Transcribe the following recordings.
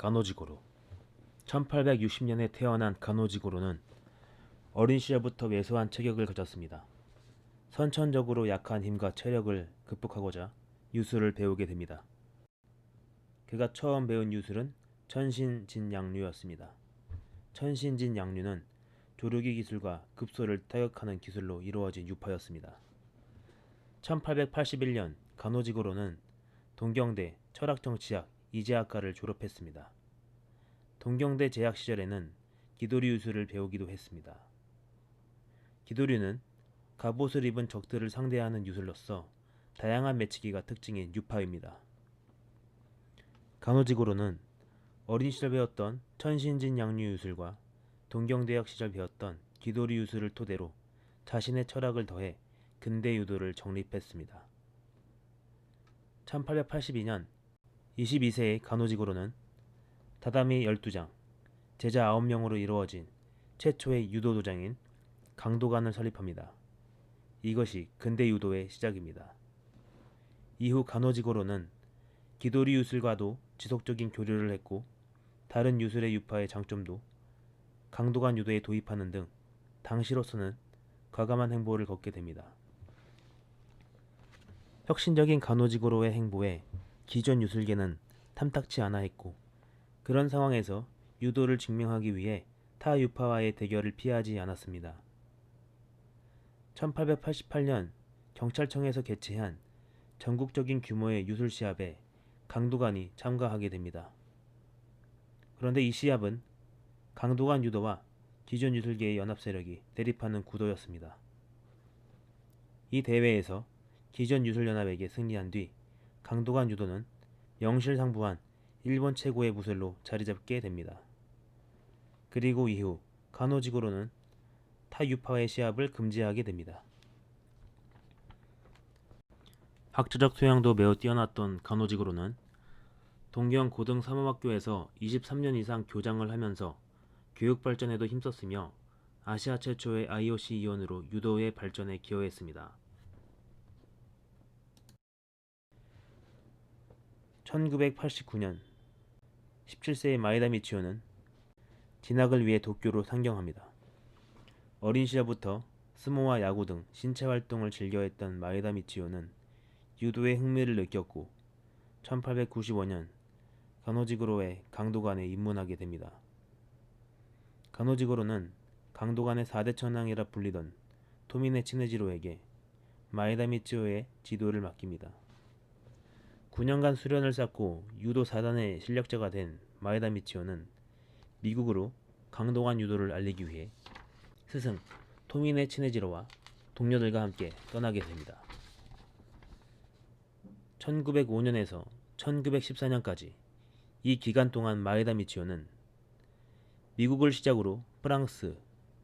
가노지고로. 1860년에 태어난 가노지고로는 어린 시절부터 왜소한 체격을 가졌습니다. 선천적으로 약한 힘과 체력을 극복하고자 유술을 배우게 됩니다. 그가 처음 배운 유술은 천신진양류였습니다. 천신진양류는 조르기 기술과 급소를 타격하는 기술로 이루어진 유파였습니다. 1881년 가노지고로는 동경대 철학정치학 이제학과를 졸업했습니다. 동경대 재학 시절에는 기도류 유술을 배우기도 했습니다. 기도류는 갑옷을 입은 적들을 상대하는 유술로서 다양한 매치기가 특징인 유파입니다. 가노지고로는 어린 시절 배웠던 천신진양류 유술과 동경대학 시절 배웠던 기도류 유술을 토대로 자신의 철학을 더해 근대 유도를 정립했습니다. 1882년 22세의 가노지고로는 다다미 12장, 제자 9명으로 이루어진 최초의 유도 도장인 강도관을 설립합니다. 이것이 근대 유도의 시작입니다. 이후 가노지고로는 기도류 유술과도 지속적인 교류를 했고 다른 유술의 유파의 장점도 강도관 유도에 도입하는 등 당시로서는 과감한 행보를 걷게 됩니다. 혁신적인 가노지고로의 행보에 기존 유술계는 탐탁치 않아 했고 그런 상황에서 유도를 증명하기 위해 타 유파와의 대결을 피하지 않았습니다. 1888년 경찰청에서 개최한 전국적인 규모의 유술 시합에 강도관이 참가하게 됩니다. 그런데 이 시합은 강도관 유도와 기존 유술계의 연합 세력이 대립하는 구도였습니다. 이 대회에서 기존 유술연합에게 승리한 뒤 강도관 유도는 명실상부한 일본 최고의 무술로 자리잡게 됩니다. 그리고 이후 가노지고로는 타 유파와의 시합을 금지하게 됩니다. 학자적 소양도 매우 뛰어났던 가노지고로는 동경 고등사범학교에서 23년 이상 교장을 하면서 교육 발전에도 힘썼으며 아시아 최초의 IOC 위원으로 유도의 발전에 기여했습니다. 1989년 17세의 마에다 미치오는 진학을 위해 도쿄로 상경합니다. 어린 시절부터 스모와 야구 등 신체 활동을 즐겨했던 마에다 미치오는 유도에 흥미를 느꼈고 1895년 가노지고로의 강도관에 입문하게 됩니다. 가노지고로는 강도관의 4대 천왕이라 불리던 토미네 치네지로에게 마에다 미치오의 지도를 맡깁니다. 9년간 수련을 쌓고 유도 4단의 실력자가 된 마에다 미치오는 미국으로 강도관 유도를 알리기 위해 스승 토미네 치네지로와 동료들과 함께 떠나게 됩니다. 1905년에서 1914년까지 이 기간 동안 마에다 미치오는 미국을 시작으로 프랑스,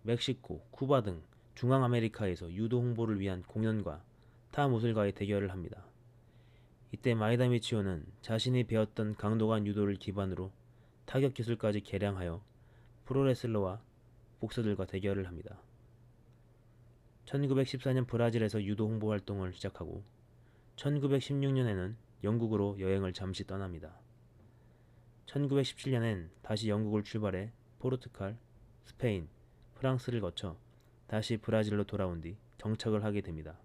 멕시코, 쿠바 등 중앙아메리카에서 유도 홍보를 위한 공연과 타 무술가의 대결을 합니다. 이때 마에다 미치오는 자신이 배웠던 강도관 유도를 기반으로 타격 기술까지 개량하여 프로레슬러와 복서들과 대결을 합니다. 1914년 브라질에서 유도 홍보 활동을 시작하고 1916년에는 영국으로 여행을 잠시 떠납니다. 1917년엔 다시 영국을 출발해 포르투갈, 스페인, 프랑스를 거쳐 다시 브라질로 돌아온 뒤 정착을 하게 됩니다.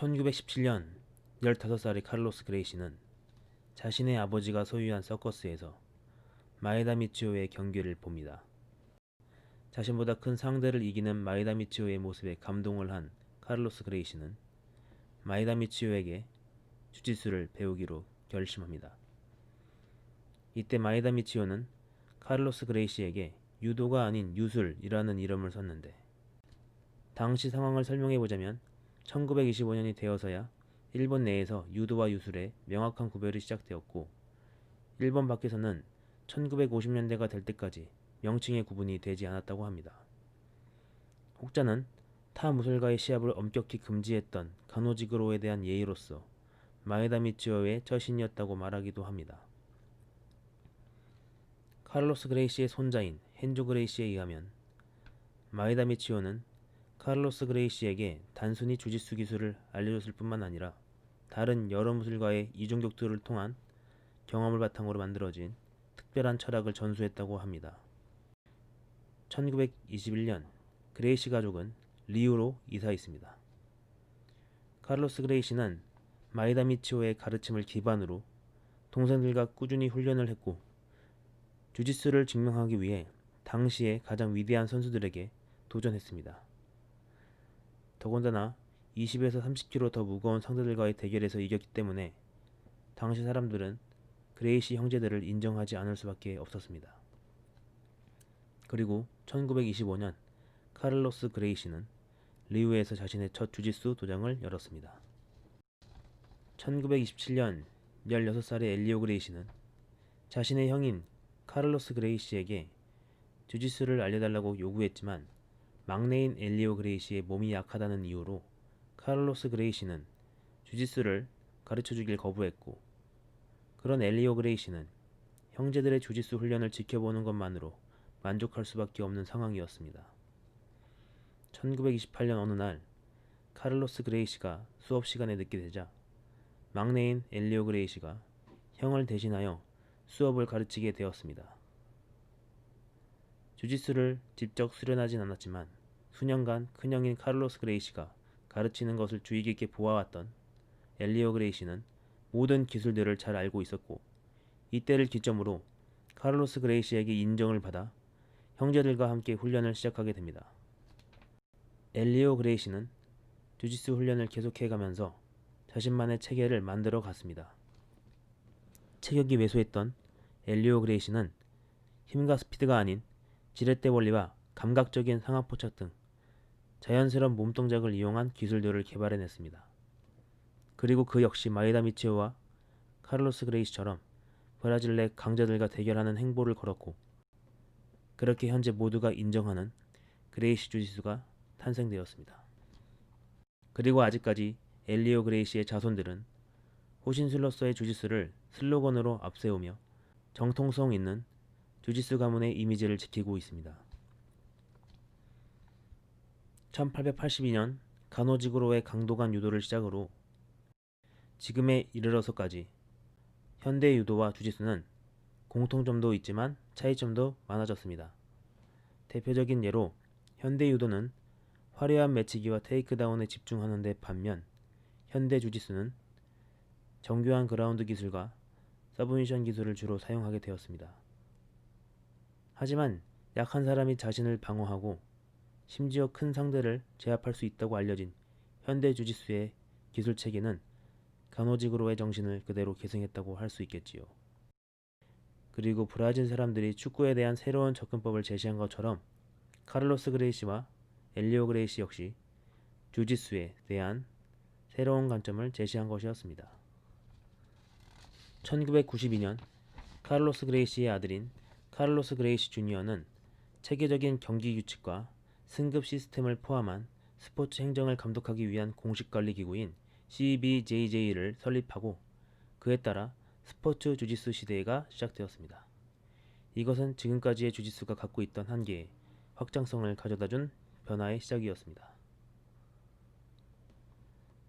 1917년 15살의 카를로스 그레이시는 자신의 아버지가 소유한 서커스에서 마에다 미치오의 경기를 봅니다. 자신보다 큰 상대를 이기는 마에다 미치오의 모습에 감동을 한 카를로스 그레이시는 마에다 미치오에게 주짓수를 배우기로 결심합니다. 이때 마에다 미치오는 카를로스 그레이시에게 유도가 아닌 유술이라는 이름을 썼는데 당시 상황을 설명해보자면 1925년이 되어서야 일본 내에서 유도와 유술의 명확한 구별이 시작되었고 일본 밖에서는 1950년대가 될 때까지 명칭의 구분이 되지 않았다고 합니다. 혹자는 타 무술가의 시합을 엄격히 금지했던 가노지고로에 대한 예의로서 마에다 미치오의 처신이었다고 말하기도 합니다. 카를로스 그레이시의 손자인 헨조 그레이시에 의하면 마에다 미치오는 카를로스 그레이시에게 단순히 주짓수 기술을 알려줬을 뿐만 아니라 다른 여러 무술가의 이중 격투를 통한 경험을 바탕으로 만들어진 특별한 철학을 전수했다고 합니다. 1921년 그레이시 가족은 리우로 이사했습니다. 카를로스 그레이시는 마이다 미치오의 가르침을 기반으로 동생들과 꾸준히 훈련을 했고 주짓수를 증명하기 위해 당시의 가장 위대한 선수들에게 도전했습니다. 더군다나 20에서 30kg 더 무거운 상대들과의 대결에서 이겼기 때문에 당시 사람들은 그레이시 형제들을 인정하지 않을 수밖에 없었습니다. 그리고 1925년 카를로스 그레이시는 리우에서 자신의 첫 주짓수 도장을 열었습니다. 1927년 16살의 엘리오 그레이시는 자신의 형인 카를로스 그레이시에게 주짓수를 알려달라고 요구했지만 막내인 엘리오 그레이시의 몸이 약하다는 이유로 카를로스 그레이시는 주짓수를 가르쳐주길 거부했고, 그런 엘리오 그레이시는 형제들의 주짓수 훈련을 지켜보는 것만으로 만족할 수밖에 없는 상황이었습니다. 1928년 어느 날 카를로스 그레이시가 수업 시간에 늦게 되자 막내인 엘리오 그레이시가 형을 대신하여 수업을 가르치게 되었습니다. 주짓수를 직접 수련하진 않았지만 수년간 큰형인 카를로스 그레이시가 가르치는 것을 주의 깊게 보아왔던 엘리오 그레이시는 모든 기술들을 잘 알고 있었고, 이때를 기점으로 카를로스 그레이시에게 인정을 받아 형제들과 함께 훈련을 시작하게 됩니다. 엘리오 그레이시는 주짓수 훈련을 계속해가면서 자신만의 체계를 만들어 갔습니다. 체격이 왜소했던 엘리오 그레이시는 힘과 스피드가 아닌 지렛대 원리와 감각적인 상하포착 등 자연스러운 몸동작을 이용한 기술들을 개발해냈습니다. 그리고 그 역시 마이다 미치오와 카를로스 그레이시처럼 브라질 내 강자들과 대결하는 행보를 걸었고, 그렇게 현재 모두가 인정하는 그레이시 주짓수가 탄생되었습니다. 그리고 아직까지 엘리오 그레이시의 자손들은 호신술로서의 주짓수를 슬로건으로 앞세우며 정통성 있는 주짓수 가문의 이미지를 지키고 있습니다. 1882년 가노지구로의 강도간 유도를 시작으로 지금에 이르러서까지 현대 유도와 주짓수는 공통점도 있지만 차이점도 많아졌습니다. 대표적인 예로 현대 유도는 화려한 매치기와 테이크다운에 집중하는 데 반면 현대 주짓수는 정교한 그라운드 기술과 서브미션 기술을 주로 사용하게 되었습니다. 하지만 약한 사람이 자신을 방어하고 심지어 큰 상대를 제압할 수 있다고 알려진 현대 주짓수의 기술 체계는 가노지구로의 정신을 그대로 계승했다고 할 수 있겠지요. 그리고 브라질 사람들이 축구에 대한 새로운 접근법을 제시한 것처럼 카를로스 그레이시와 엘리오 그레이시 역시 주짓수에 대한 새로운 관점을 제시한 것이었습니다. 1992년 카를로스 그레이시의 아들인 카를로스 그레이시 주니어는 체계적인 경기 규칙과 승급 시스템을 포함한 스포츠 행정을 감독하기 위한 공식관리 기구인 CBJJ를 설립하고, 그에 따라 스포츠 주짓수 시대가 시작되었습니다. 이것은 지금까지의 주짓수가 갖고 있던 한계에 확장성을 가져다준 변화의 시작이었습니다.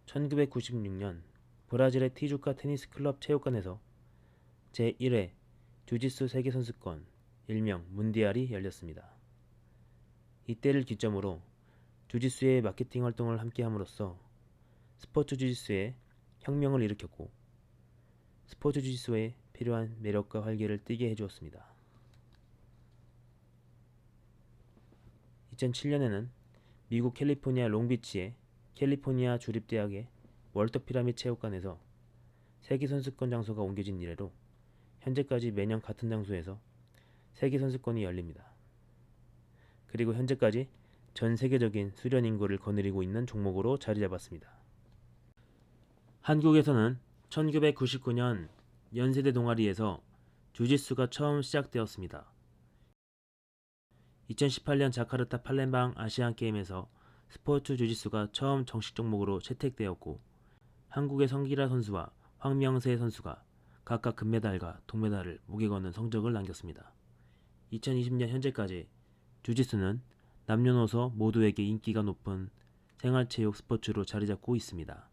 1996년 브라질의 티주카 테니스 클럽 체육관에서 제1회 주짓수 세계선수권 일명 문디알이 열렸습니다. 이때를 기점으로 주짓수의 마케팅 활동을 함께함으로써 스포츠 주짓수에 혁명을 일으켰고, 스포츠 주짓수에 필요한 매력과 활기를 띠게 해주었습니다. 2007년에는 미국 캘리포니아 롱비치의 캘리포니아 주립대학의 월터 피라미드 체육관에서 세계선수권 장소가 옮겨진 이래로 현재까지 매년 같은 장소에서 세계선수권이 열립니다. 그리고 현재까지 전 세계적인 수련 인구를 거느리고 있는 종목으로 자리 잡았습니다. 한국에서는 1999년 연세대 동아리에서 주짓수가 처음 시작되었습니다. 2018년 자카르타 팔렘방 아시안게임에서 스포츠 주짓수가 처음 정식 종목으로 채택되었고, 한국의 성기라 선수와 황명세 선수가 각각 금메달과 동메달을 목에 거는 성적을 남겼습니다. 2020년 현재까지 주짓수는 남녀노소 모두에게 인기가 높은 생활체육 스포츠로 자리 잡고 있습니다.